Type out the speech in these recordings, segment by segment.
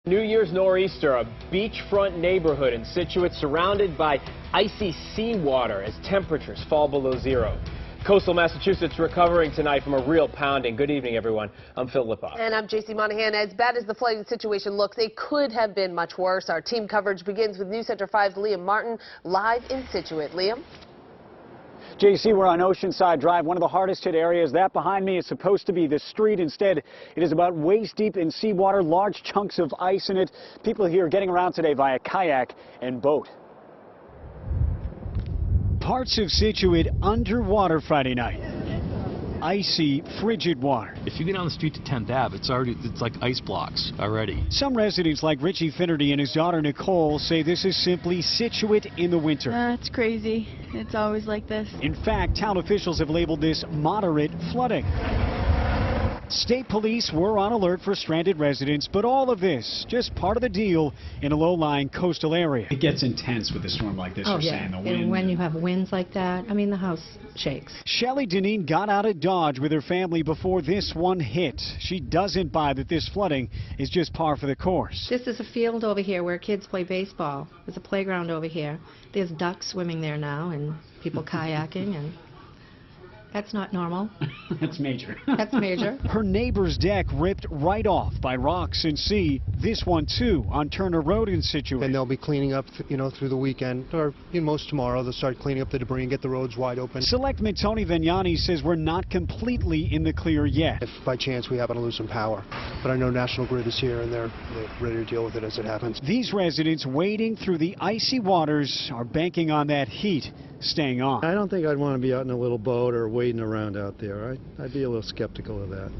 New Year's nor'easter, a beachfront neighborhood in Scituate surrounded by icy seawater as temperatures fall below zero. Coastal Massachusetts recovering tonight from a real pounding. Good evening, everyone. I'm Phil Lipoff. And I'm JC Monahan. As bad as the flooding situation looks, it could have been much worse. Our team coverage begins with News Center 5's Liam Martin live in Scituate. Liam? JC, we're on Oceanside Drive, one of the hardest hit areas. That behind me is supposed to be the street. Instead, it is about waist deep in seawater, large chunks of ice in it. People here getting around today via kayak and boat. Parts of Scituate underwater Friday night. Icy, frigid water. If you get on the street to 10th Ave, it's like ice blocks already. Some residents like Richie Finnerty and his daughter Nicole say this is simply Scituate in the winter. It's crazy. It's always like this. In fact, town officials have labeled this moderate flooding. State police were on alert for stranded residents, but all of this just part of the deal in a low-lying coastal area. It gets intense with a storm like this, you're saying, the wind. And when you have winds like that, I mean, the house shakes. Shelley Deneen got out of Dodge with her family before this one hit. She doesn't buy that this flooding is just par for the course. This is a field over here where kids play baseball. There's a playground over here. There's ducks swimming there now and people kayaking, and that's not normal. That's major. That's major. Her neighbor's deck ripped right off by rocks and sea. This one, too, on Turner Road in Scituate. And they'll be cleaning up, through the weekend, or most tomorrow. They'll start cleaning up the debris and get the roads wide open. Selectman Tony Vignani says we're not completely in the clear yet. If by chance we happen to lose some power. But I know National Grid is here and they're ready to deal with it as it happens. These residents wading through the icy waters are banking on that heat staying on. I don't think I'd want to be out in a little boat or wading around out there. I'd be a little skeptical of that.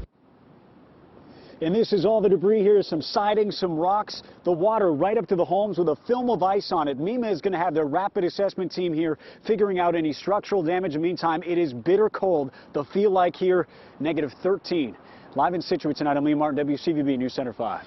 And this is all the debris here, some siding, some rocks, the water right up to the homes with a film of ice on it. MEMA is going to have their rapid assessment team here figuring out any structural damage. In the meantime, it is bitter cold. The feel like here, -13. Live in Scituate tonight, I'm Liam Martin, WCVB News Center 5.